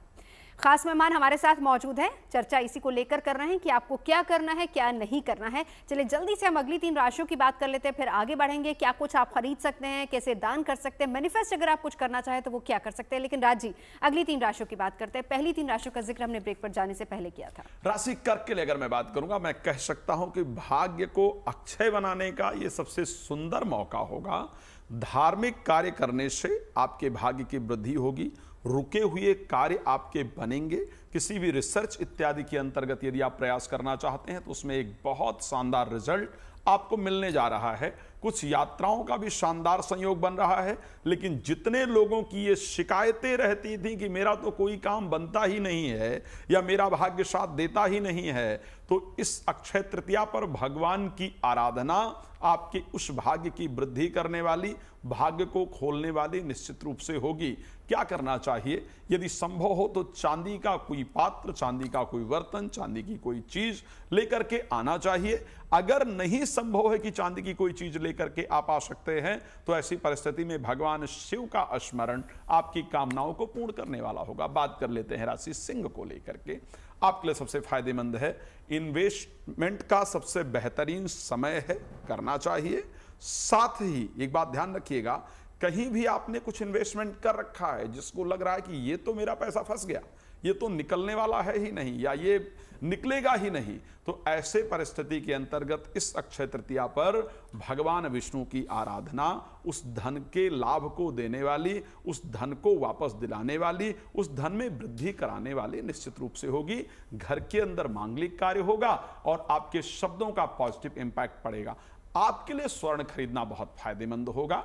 खास मेहमान हमारे साथ मौजूद हैं, चर्चा इसी को लेकर कर रहे हैं कि आपको क्या करना है, क्या नहीं करना है। चलिए जल्दी से हम अगली 3 राशियों की बात कर लेते हैं, फिर आगे बढ़ेंगे। क्या कुछ आप खरीद सकते हैं, कैसे दान कर सकते हैं, मैनिफेस्ट अगर आप कुछ करना चाहें तो वो क्या कर सकते हैं। लेकिन राज जी, अगली 3 राशियों की बात करते हैं। पहली 3 राशियों का जिक्र हमने ब्रेक पर जाने से पहले किया था। राशि कर्क के लिए अगर मैं बात करूंगा, मैं कह सकता हूं कि भाग्य को अक्षय बनाने का ये सबसे सुंदर मौका होगा। धार्मिक कार्य करने से आपके भाग्य की वृद्धि होगी, रुके हुए कार्य आपके बनेंगे। किसी भी रिसर्च इत्यादि के अंतर्गत यदि आप प्रयास करना चाहते हैं तो उसमें एक बहुत शानदार रिजल्ट आपको मिलने जा रहा है। कुछ यात्राओं का भी शानदार संयोग बन रहा है। लेकिन जितने लोगों की ये शिकायतें रहती थी कि मेरा तो कोई काम बनता ही नहीं है या मेरा भाग्य साथ देता ही नहीं है, तो इस अक्षय तृतीया पर भगवान की आराधना आपके उस भाग्य की वृद्धि करने वाली, भाग्य को खोलने वाली निश्चित रूप से होगी। क्या करना चाहिए? यदि संभव हो तो चांदी का कोई पात्र, चांदी का कोई बर्तन, चांदी की कोई चीज लेकर के आना चाहिए। अगर नहीं संभव है कि चांदी की कोई चीज लेकर के आप आ सकते हैं, तो ऐसी परिस्थिति में भगवान शिव का स्मरण आपकी कामनाओं को पूर्ण करने वाला होगा। बात कर लेते हैं राशि सिंह को लेकर के। आपके लिए सबसे फायदेमंद है, इन्वेस्टमेंट का सबसे बेहतरीन समय है, करना चाहिए। साथ ही एक बात ध्यान रखिएगा, कहीं भी आपने कुछ इन्वेस्टमेंट कर रखा है जिसको लग रहा है कि ये तो मेरा पैसा फंस गया, ये तो निकलने वाला है ही नहीं या ये निकलेगा ही नहीं, तो ऐसे परिस्थिति के अंतर्गत इस अक्षय तृतीया पर भगवान विष्णु की आराधना उस धन के लाभ को देने वाली, उस धन को वापस दिलाने वाली, उस धन में वृद्धि कराने वाली निश्चित रूप से होगी। घर के अंदर मांगलिक कार्य होगा और आपके शब्दों का पॉजिटिव इंपैक्ट पड़ेगा। आपके लिए स्वर्ण खरीदना बहुत फायदेमंद होगा।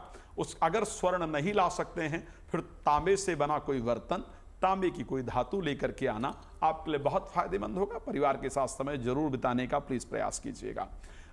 अगर स्वर्ण नहीं ला सकते हैं, फिर तांबे से बना कोई बर्तन, तांबे की कोई धातु लेकर के आना आपके लिए बहुत फायदेमंद होगा। परिवार के साथ समय जरूर बिताने का प्लीज प्रयास कीजिएगा।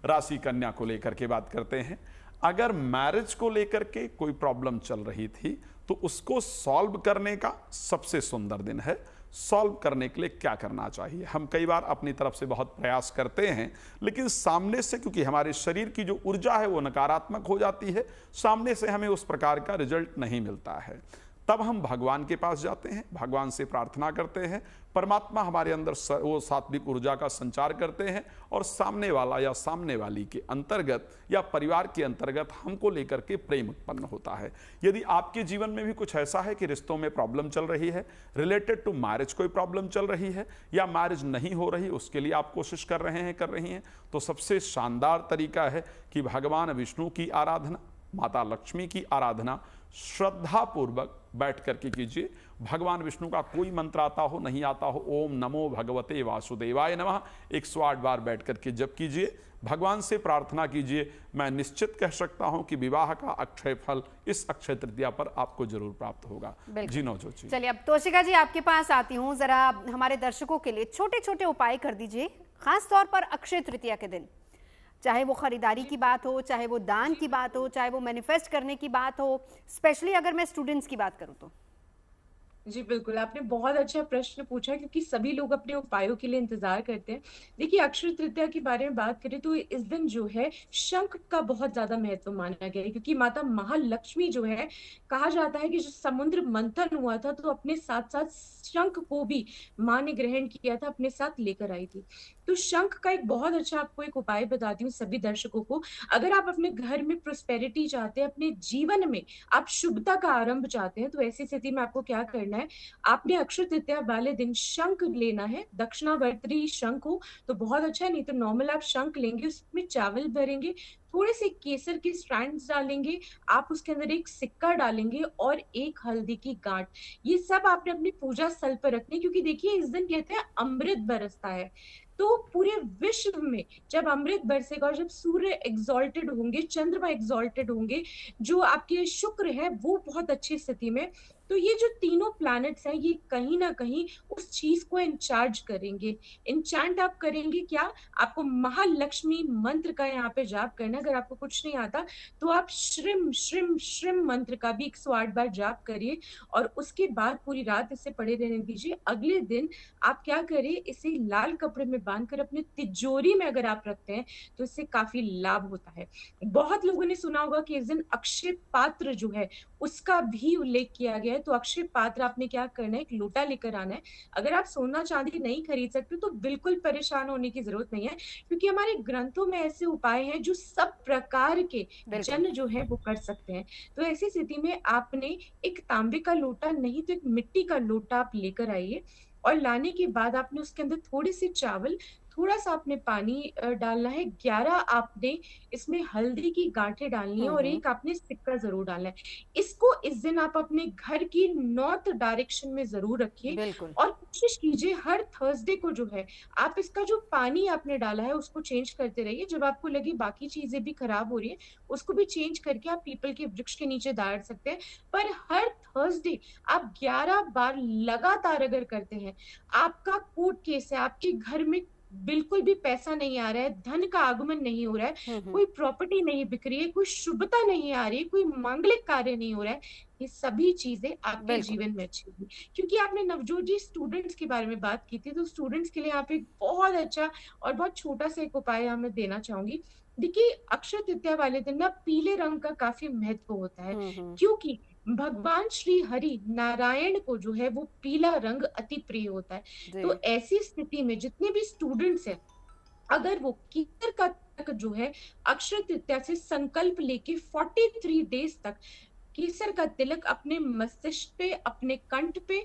राशि कन्या को लेकर के बात करते हैं। अगर मैरिज को लेकर के कोई प्रॉब्लम चल रही थी तो उसको सॉल्व करने का सबसे सुंदर दिन है। सॉल्व करने के लिए क्या करना चाहिए? हम कई बार अपनी तरफ से बहुत प्रयास करते हैं, लेकिन सामने से, क्योंकि हमारे शरीर की जो ऊर्जा है वो नकारात्मक हो जाती है, सामने से हमें उस प्रकार का रिजल्ट नहीं मिलता है। तब हम भगवान के पास जाते हैं, भगवान से प्रार्थना करते हैं, परमात्मा हमारे अंदर वो सात्विक ऊर्जा का संचार करते हैं और सामने वाला या सामने वाली के अंतर्गत या परिवार के अंतर्गत हमको लेकर के प्रेम उत्पन्न होता है। यदि आपके जीवन में भी कुछ ऐसा है कि रिश्तों में प्रॉब्लम चल रही है, रिलेटेड टू मैरिज कोई प्रॉब्लम चल रही है या मैरिज नहीं हो रही, उसके लिए आप कोशिश कर रहे हैं, कर रही हैं, तो सबसे शानदार तरीका है कि भगवान विष्णु की आराधना, माता लक्ष्मी की आराधना श्रद्धा पूर्वक बैठ करके कीजिए। भगवान विष्णु का कोई मंत्र आता हो नहीं आता हो, ओम नमो भगवते वासुदेवाय नमः 108 बार बैठ करके जप कीजिए, भगवान से प्रार्थना कीजिए। मैं निश्चित कह सकता हूं कि विवाह का अक्षय फल इस अक्षय तृतीया पर आपको जरूर प्राप्त होगा। जी नवजोत जी। चलिए अब तोशिका जी आपके पास आती हूँ, जरा हमारे दर्शकों के लिए छोटे छोटे उपाय कर दीजिए, खास तौर पर अक्षय तृतीया के दिन, चाहे वो खरीदारी की बात हो, चाहे वो दान की बात हो, चाहे वो मैनिफेस्ट करने की बात हो, स्पेशली अगर मैं स्टूडेंट्स की बात करूं तो। जी बिल्कुल, आपने बहुत अच्छा प्रश्न पूछा क्योंकि सभी लोग अपने उपायों के लिए इंतजार करते हैं। देखिए, अक्षय तृतीया के बारे में बात करें तो इस दिन जो है शंख का बहुत ज्यादा महत्व माना गया है, क्योंकि माता महालक्ष्मी जो है, कहा जाता है कि जो समुद्र मंथन हुआ था तो अपने साथ साथ शंख को भी माँ ने ग्रहण किया था, अपने साथ लेकर आई थी। तो शंख का एक बहुत अच्छा आपको एक उपाय बताती हूँ सभी दर्शकों को। अगर आप अपने घर में प्रोस्पेरिटी चाहते हैं, अपने जीवन में आप शुभता का आरंभ चाहते हैं, तो ऐसी स्थिति में आपको क्या करना है, आपने अक्षय तृतीया वाले दिन शंख लेना है। दक्षिणावर्ती शंख हो तो बहुत अच्छा है, नहीं तो नॉर्मल आप शंख लेंगे, उसमें चावल भरेंगे, थोड़े से केसर के स्ट्रैंड्स डालेंगे, आप उसके अंदर एक सिक्का डालेंगे और एक हल्दी की गांठ। ये सब आपने अपनी पूजा स्थल पर रखनी, क्योंकि देखिए इस दिन कहते हैं अमृत बरसता है। तो पूरे विश्व में जब अमृत बरसेगा और जब सूर्य एग्जॉल्टेड होंगे, चंद्रमा एग्जॉल्टेड होंगे, जो आपके शुक्र है वो बहुत अच्छी स्थिति में, तो ये जो तीनों प्लैनेट्स हैं ये कहीं ना कहीं उस चीज को इंचार्ज करेंगे। इंचैंट आप करेंगे क्या, आपको महालक्ष्मी मंत्र का यहाँ पे जाप करना है। अगर आपको कुछ नहीं आता तो आप श्रिम श्रिम श्रिम मंत्र का भी 108 बार जाप करिए और उसके बाद पूरी रात इसे पड़े रहने दीजिए। अगले दिन आप क्या करें, इसे लाल कपड़े में बांधकर अपने तिजोरी में अगर आप रखते हैं तो इससे काफी लाभ होता है। बहुत लोगों ने सुना होगा कि इस दिन अक्षय पात्र जो है उसका भी उल्लेख किया गया है। तो अक्षय पात्र आपने क्या करना है, एक लोटा लेकर आना है। अगर आप सोना चांदी नहीं खरीद सकते तो बिल्कुल परेशान होने की जरूरत नहीं है, क्योंकि हमारे ग्रंथों में ऐसे उपाय हैं जो सब प्रकार के जन जो है वो कर सकते हैं। तो ऐसी स्थिति में आपने एक तांबे का लोटा नहीं तो एक मिट्टी का लोटा आप लेकर आइए और लाने के बाद आपने उसके अंदर थोड़े से चावल, थोड़ा सा आपने पानी डालना है, 11 आपने इसमें हल्दी की गांठें डालनी है और एक आपने सिक्का जरूर डालना है। इसको इस दिन आप अपने घर की नॉर्थ डायरेक्शन में जरूर रखिए और कोशिश कीजिए हर थर्सडे को जो है आप इसका जो पानी आपने डाला है उसको चेंज करते रहिए। जब आपको लगे बाकी चीजें भी खराब हो रही है उसको भी चेंज करके आप पीपल के वृक्ष के नीचे डाल सकते हैं। पर हर थर्सडे आप 11 बार लगातार अगर करते हैं, आपका कोर्ट केस है, आपके घर में बिल्कुल भी पैसा नहीं आ रहा है, धन का आगमन नहीं हो रहा है, कोई प्रॉपर्टी नहीं बिक रही है, कोई शुभता नहीं आ रही है, कोई मांगलिक कार्य नहीं हो रहा है, ये सभी चीजें आपके जीवन में अच्छी होगी। क्योंकि आपने नवजोत जी स्टूडेंट्स के बारे में बात की थी, तो स्टूडेंट्स के लिए आप एक बहुत अच्छा और बहुत छोटा सा एक उपाय मैं देना चाहूंगी। देखिए, अक्षय तृतीया वाले दिन ना पीले रंग का काफी महत्व होता है, क्योंकि भगवान श्री हरि नारायण को जो है वो पीला रंग अति प्रिय होता है। तो ऐसी स्थिति में जितने भी स्टूडेंट्स हैं, अगर वो केसर का तिलक जो है अक्षय तृतीया से संकल्प लेके 43 डेज तक केसर का तिलक अपने मस्तिष्क पे, अपने कंठ पे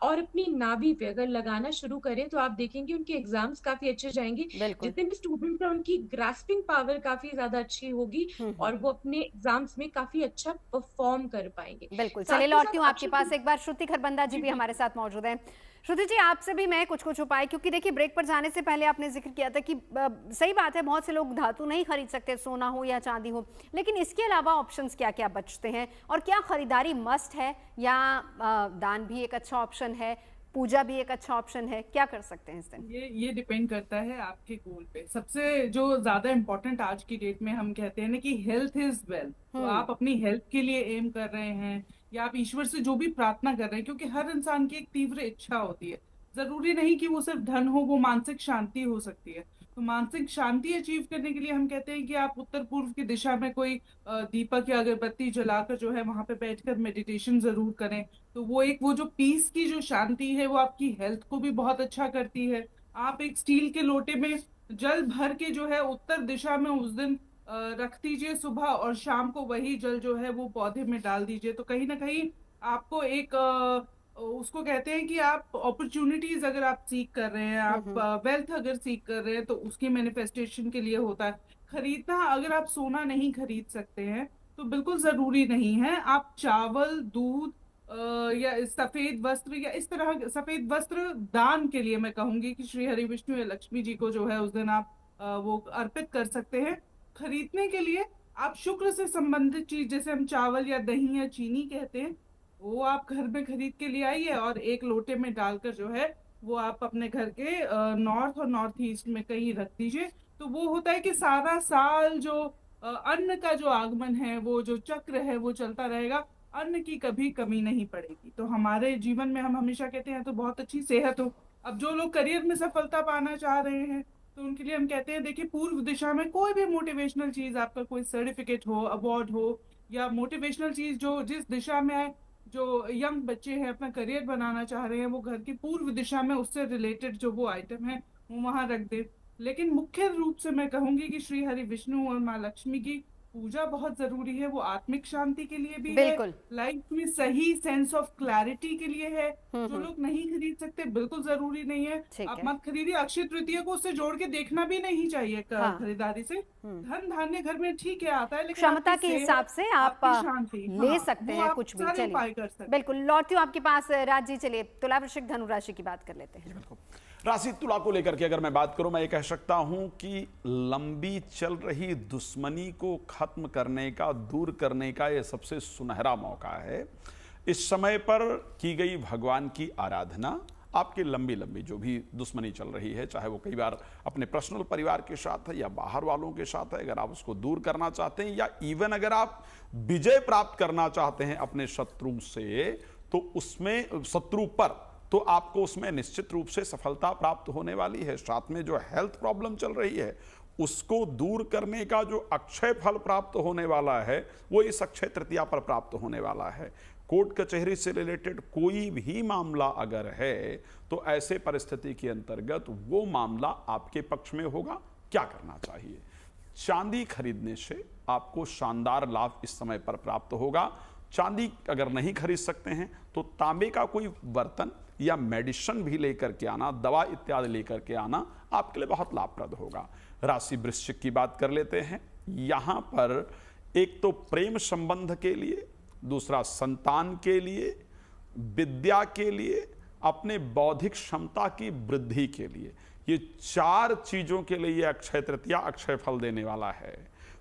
और अपनी नाभि पे अगर लगाना शुरू करें तो आप देखेंगे उनके एग्जाम्स काफी अच्छे जाएंगे। जितने भी स्टूडेंट हैं उनकी ग्रास्पिंग पावर काफी ज्यादा अच्छी होगी और वो अपने एग्जाम्स में काफी अच्छा परफॉर्म कर पाएंगे। बिल्कुल, चलिए लौटती हूँ आपके पास एक बार। श्रुति खरबंदा जी भी हमारे साथ मौजूद हैं। श्रुति जी, आपसे भी मैं कुछ उपाय, क्योंकि देखिए ब्रेक पर जाने से पहले आपने जिक्र किया था कि सही बात है बहुत से लोग धातु नहीं खरीद सकते, सोना हो या चांदी हो, लेकिन इसके अलावा ऑप्शंस क्या क्या बचते हैं और क्या खरीदारी मस्ट है या दान भी एक अच्छा ऑप्शन है, पूजा भी एक अच्छा ऑप्शन है, क्या कर सकते हैं इस दिन? ये डिपेंड करता है आपके गोल पे। सबसे जो ज्यादा इम्पोर्टेंट आज की डेट में हम कहते हैं ना कि हेल्थ इज वेल्थ, तो आप अपनी हेल्थ के लिए एम कर रहे हैं या आप ईश्वर से जो भी प्रार्थना कर रहे हैं, क्योंकि हर इंसान की एक तीव्र इच्छा होती है, जरूरी नहीं कि वो सिर्फ धन हो, वो मानसिक शांति हो सकती है। तो मानसिक शांति अचीव करने के लिए हम कहते हैं कि आप उत्तर पूर्व की दिशा में कोई दीपक या अगरबत्ती जलाकर जो है वहां पे बैठकर मेडिटेशन जरूर करें। तो वो जो पीस की जो शांति है वो आपकी हेल्थ को भी बहुत अच्छा करती है। आप एक स्टील के लोटे में जल भर के जो है उत्तर दिशा में उस दिन रख दीजिए सुबह, और शाम को वही जल जो है वो पौधे में डाल दीजिए। तो कहीं ना कहीं आपको एक उसको कहते हैं कि आप अपॉर्चुनिटीज अगर आप सीख कर रहे हैं, आप वेल्थ अगर सीख कर रहे हैं, तो उसकी मैनिफेस्टेशन के लिए होता है। खरीदना, अगर आप सोना नहीं खरीद सकते हैं तो बिल्कुल जरूरी नहीं है, आप चावल, दूध या सफेद वस्त्र, या इस तरह सफेद वस्त्र दान के लिए मैं कहूंगी कि श्री हरि विष्णु या लक्ष्मी जी को जो है उस दिन आप वो अर्पित कर सकते हैं। खरीदने के लिए आप शुक्र से संबंधित चीज, जैसे हम चावल या दही या चीनी कहते हैं, वो आप घर में खरीद के ले आइए और एक लोटे में डालकर जो है वो आप अपने घर के नॉर्थ और नॉर्थ ईस्ट में कहीं रख दीजिए। तो वो होता है कि सारा साल जो अन्न का जो आगमन है, वो जो चक्र है वो चलता रहेगा, अन्न की कभी कमी नहीं पड़ेगी। तो हमारे जीवन में हम हमेशा कहते हैं तो बहुत अच्छी सेहत हो। अब जो लोग करियर में सफलता पाना चाह रहे हैं तो उनके लिए हम कहते हैं, देखिए पूर्व दिशा में कोई भी मोटिवेशनल चीज, आपका कोई सर्टिफिकेट हो, अवार्ड हो, या मोटिवेशनल चीज जो जिस दिशा में है, जो यंग बच्चे हैं अपना करियर बनाना चाह रहे हैं, वो घर की पूर्व दिशा में उससे रिलेटेड जो वो आइटम है वो वहां रख दे। लेकिन मुख्य रूप से मैं कहूंगी कि श्री हरि विष्णु और माँ लक्ष्मी की पूजा बहुत जरूरी है। वो आत्मिक शांति के लिए भी है, लाइफ में सही सेंस ऑफ क्लैरिटी के लिए है। जो लोग नहीं खरीद सकते, बिल्कुल जरूरी नहीं है, आप मत खरीदिए। अक्षय तृतीया को उससे जोड़ के देखना भी नहीं चाहिए खरीदारी से। धन धान्य घर में ठीक है आता है, लेकिन क्षमता के हिसाब से आप ले सकते हैं कुछ भी। चलिए बिल्कुल, लौटती हूँ आपके पास राज जी। चलिए तुला वृश्चिक धनु राशि की बात कर लेते हैं। राशि तुला को लेकर के अगर मैं बात करूं, मैं ये कह सकता हूं कि लंबी चल रही दुश्मनी को खत्म करने का, दूर करने का ये सबसे सुनहरा मौका है। इस समय पर की गई भगवान की आराधना आपकी लंबी लंबी जो भी दुश्मनी चल रही है, चाहे वो कई बार अपने पर्सनल परिवार के साथ है या बाहर वालों के साथ है, अगर आप उसको दूर करना चाहते हैं, या इवन अगर आप विजय प्राप्त करना चाहते हैं अपने शत्रु से, तो उसमें शत्रु पर, तो आपको उसमें निश्चित रूप से सफलता प्राप्त होने वाली है। साथ में जो हेल्थ प्रॉब्लम चल रही है उसको दूर करने का जो अक्षय फल प्राप्त होने वाला है वो इस अक्षय तृतीया पर प्राप्त होने वाला है। कोर्ट कचहरी से रिलेटेड कोई भी मामला अगर है तो ऐसे परिस्थिति के अंतर्गत वो मामला आपके पक्ष में होगा। क्या करना चाहिए? चांदी खरीदने से आपको शानदार लाभ इस समय पर प्राप्त होगा। चांदी अगर नहीं खरीद सकते हैं तो तांबे का कोई बर्तन या मेडिसिन भी लेकर के आना, दवा इत्यादि लेकर के आना आपके लिए बहुत लाभप्रद होगा। राशि वृश्चिक की बात कर लेते हैं। यहां पर एक तो प्रेम संबंध के लिए, दूसरा संतान के लिए, विद्या के लिए, अपने बौद्धिक क्षमता की वृद्धि के लिए, ये चार चीजों के लिए ये अक्षय तृतीया अक्षय फल देने वाला है।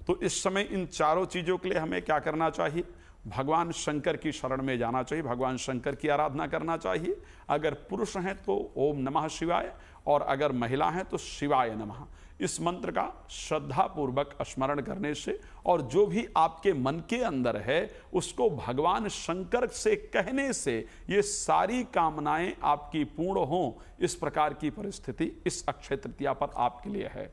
तो इस समय इन चारों चीजों के लिए हमें क्या करना चाहिए? भगवान शंकर की शरण में जाना चाहिए, भगवान शंकर की आराधना करना चाहिए। अगर पुरुष हैं तो ओम नमः शिवाय, और अगर महिला हैं तो शिवाय नमः। इस मंत्र का श्रद्धा पूर्वक स्मरण करने से और जो भी आपके मन के अंदर है उसको भगवान शंकर से कहने से ये सारी कामनाएं आपकी पूर्ण हों, इस प्रकार की परिस्थिति इस अक्षय तृतीया पर आपके लिए है।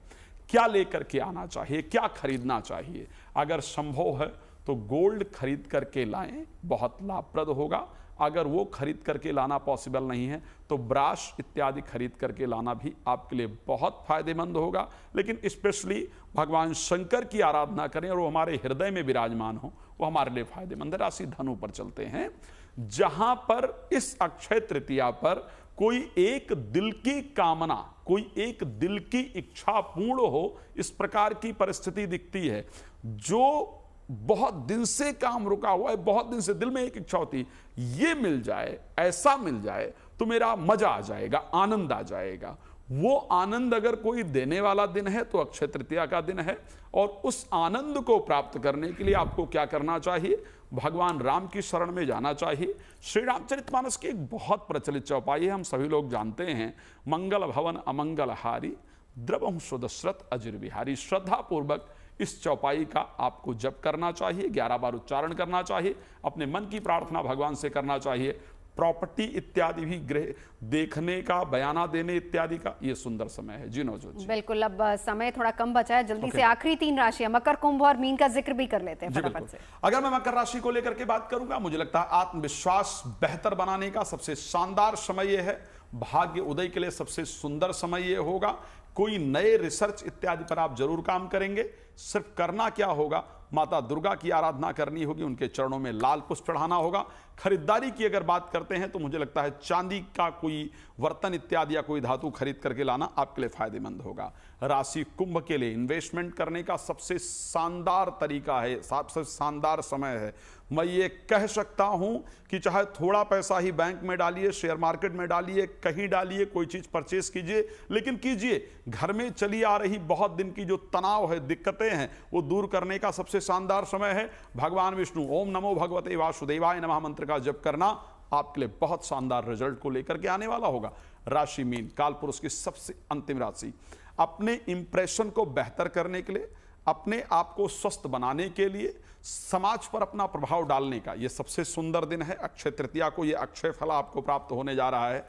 क्या लेकर के आना चाहिए, क्या खरीदना चाहिए? अगर संभव है तो गोल्ड खरीद करके लाएं, बहुत लाभप्रद होगा। अगर वो खरीद करके लाना पॉसिबल नहीं है तो ब्राश इत्यादि खरीद करके लाना भी आपके लिए बहुत फायदेमंद होगा। लेकिन स्पेशली भगवान शंकर की आराधना करें और वो हमारे हृदय में विराजमान हो, वो हमारे लिए फायदेमंद है। राशि धनु पर चलते हैं, जहां पर इस अक्षय तृतीया पर कोई एक दिल की कामना, कोई एक दिल की इच्छा पूर्ण हो, इस प्रकार की परिस्थिति दिखती है। जो बहुत दिन से काम रुका हुआ है, बहुत दिन से दिल में एक इच्छा होती, ये मिल जाए, ऐसा मिल जाए तो मेरा मजा आ जाएगा, आनंद आ जाएगा। वो आनंद अगर कोई देने वाला दिन है तो अक्षय तृतीया का दिन है। और उस आनंद को प्राप्त करने के लिए आपको क्या करना चाहिए? भगवान राम की शरण में जाना चाहिए। श्री रामचरितमानस की एक बहुत प्रचलित चौपाई है, हम सभी लोग जानते हैं, मंगल भवन अमंगल हारी द्रवहु सुदशरथ अजिर बिहारी। श्रद्धा पूर्वक इस चौपाई का आपको जप करना चाहिए, 11 बार उच्चारण करना चाहिए, अपने मन की प्रार्थना भगवान से करना चाहिए। प्रॉपर्टी इत्यादि भी गृह देखने का, बयाना देने इत्यादि का ये सुंदर समय है। जी नवजोत जी। बिल्कुल, अब समय थोड़ा कम बचा है, जल्दी से आखिरी 3 राशियां मकर, कुंभ और मीन का जिक्र भी कर लेते हैं फटाफट से। अगर मैं मकर राशि को लेकर के बात करूंगा, मुझे लगता है आत्मविश्वास बेहतर बनाने का सबसे शानदार समय यह है। भाग्य उदय के लिए सबसे सुंदर समय यह होगा। कोई नए रिसर्च इत्यादि पर आप जरूर काम करेंगे। सिर्फ करना क्या होगा, माता दुर्गा की आराधना करनी होगी, उनके चरणों में लाल पुष्प चढ़ाना होगा। खरीदारी की अगर बात करते हैं तो मुझे लगता है चांदी का कोई बर्तन इत्यादि या कोई धातु खरीद करके लाना आपके लिए फायदेमंद होगा। राशि कुंभ के लिए इन्वेस्टमेंट करने का सबसे शानदार तरीका है, सबसे शानदार समय है। मैं ये कह सकता हूं कि चाहे थोड़ा पैसा ही बैंक में डालिए, शेयर मार्केट में डालिए, कहीं डालिए, कोई चीज परचेस कीजिए, लेकिन कीजिए। घर में चली आ रही बहुत दिन की जो तनाव है, दिक्कतें हैं, वो दूर करने का सबसे शानदार समय है। भगवान विष्णु ओम नमो भगवते वासुदेवाय नमः मंत्र का जप करना आपके लिए बहुत शानदार रिजल्ट को लेकर के आने वाला होगा। राशि मीन, काल पुरुष की सबसे अंतिम राशि। अपने इंप्रेशन को बेहतर करने के लिए, अपने आप को स्वस्थ बनाने के लिए, समाज पर अपना प्रभाव डालने का ये सबसे सुंदर दिन है। अक्षय तृतीया को ये अक्षय फल आपको प्राप्त होने जा रहा है।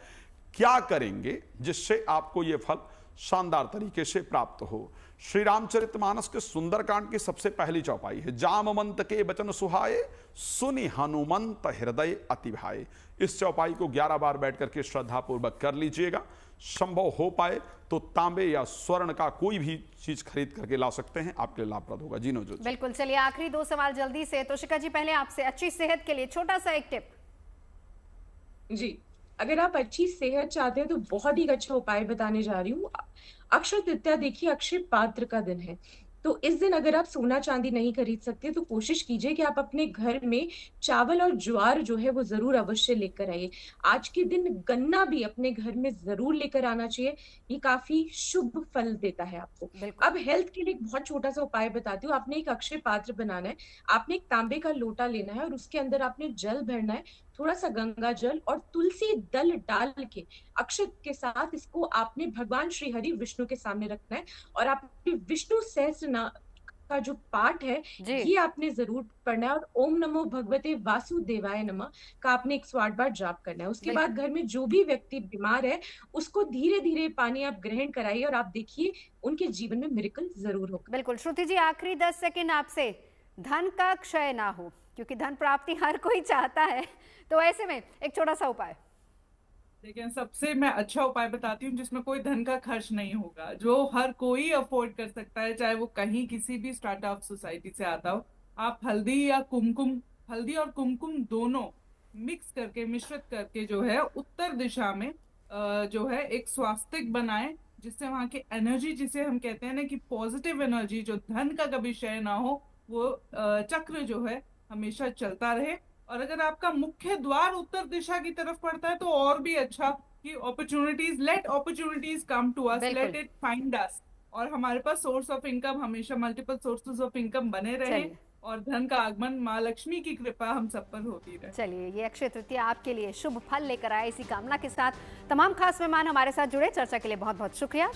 क्या करेंगे जिससे आपको ये फल शानदार तरीके से प्राप्त हो? श्री रामचरितमानस के सुंदरकांड की सबसे पहली चौपाई है, जामवंत के बचन सुहाए, सुनि हनुमंत हृदय अति भाए। इस चौपाई को 11 बार बैठ करके श्रद्धा पूर्वक कर लीजिएगा। संभव हो पाए तो तांबे या स्वर्ण का कोई भी चीज खरीद करके ला सकते हैं, आपके लिए लाभप्रद होगा। जी नवजोत। बिल्कुल, चलिए आखिरी 2 सवाल जल्दी से। तोशिका जी, पहले आपसे अच्छी सेहत के लिए छोटा सा एक टिप। जी, अगर आप अच्छी सेहत चाहते हैं तो बहुत ही अच्छा उपाय बताने जा रही हूँ। अक्षय तृतीया देखिए अक्षय पात्र का दिन है, तो इस दिन अगर आप सोना चांदी नहीं खरीद सकते तो कोशिश कीजिए कि आप अपने घर में चावल और ज्वार जो है वो जरूर अवश्य लेकर आइए। आज के दिन गन्ना भी अपने घर में जरूर लेकर आना चाहिए, ये काफी शुभ फल देता है आपको। अब हेल्थ के लिए एक बहुत छोटा सा उपाय बताती हूँ। आपने एक अक्षय पात्र बनाना है, आपने एक तांबे का लोटा लेना है और उसके अंदर आपने जल भरना है, थोड़ा सा गंगा जल और तुलसी दल डाल के अक्षत के साथ इसको आपने भगवान श्री हरि विष्णु के सामने रखना है और आपने विष्णु सहस्त्रनाम का जो पाठ है ये आपने जरूर पढ़ना है और ओम नमो भगवते वासुदेवाय नमः का आपने 108 बार जाप करना है। उसके बाद घर में जो भी व्यक्ति बीमार है उसको धीरे धीरे पानी आप ग्रहण कराइए और आप देखिए उनके जीवन में मिरेकल जरूर होगा। बिल्कुल। श्रुति जी, आखिरी 10 सेकंड आपसे। धन का क्षय ना हो, क्योंकि धन प्राप्ति हर कोई चाहता है, तो ऐसे में एक छोटा सा उपाय। लेकिन सबसे मैं अच्छा उपाय बताती हूँ जिसमें कोई धन का खर्च नहीं होगा, जो हर कोई अफोर्ड कर सकता है, चाहे वो कहीं किसी भी स्टार्टअप सोसाइटी से आता हो। आप हल्दी और कुमकुम दोनों मिक्स करके, मिश्रित करके जो है उत्तर दिशा में जो है एक स्वास्तिक बनाएं, जिससे वहां की एनर्जी, जिसे हम कहते हैं ना कि पॉजिटिव एनर्जी, जो धन का कभी क्षय ना हो, वो चक्र जो है हमेशा चलता रहे। और अगर आपका मुख्य द्वार उत्तर दिशा की तरफ पड़ता है तो और भी अच्छा, कि let opportunities come to us, let it find us, और हमारे पास सोर्स ऑफ इनकम हमेशा मल्टीपल सोर्सेज ऑफ इनकम बने रहे और धन का आगमन माँ लक्ष्मी की कृपा हम सब पर होती रहे। चलिए, ये अक्षय तृतीया आपके लिए शुभ फल लेकर आए, इसी कामना के साथ तमाम खास मेहमान हमारे साथ जुड़े। चर्चा के लिए बहुत बहुत शुक्रिया।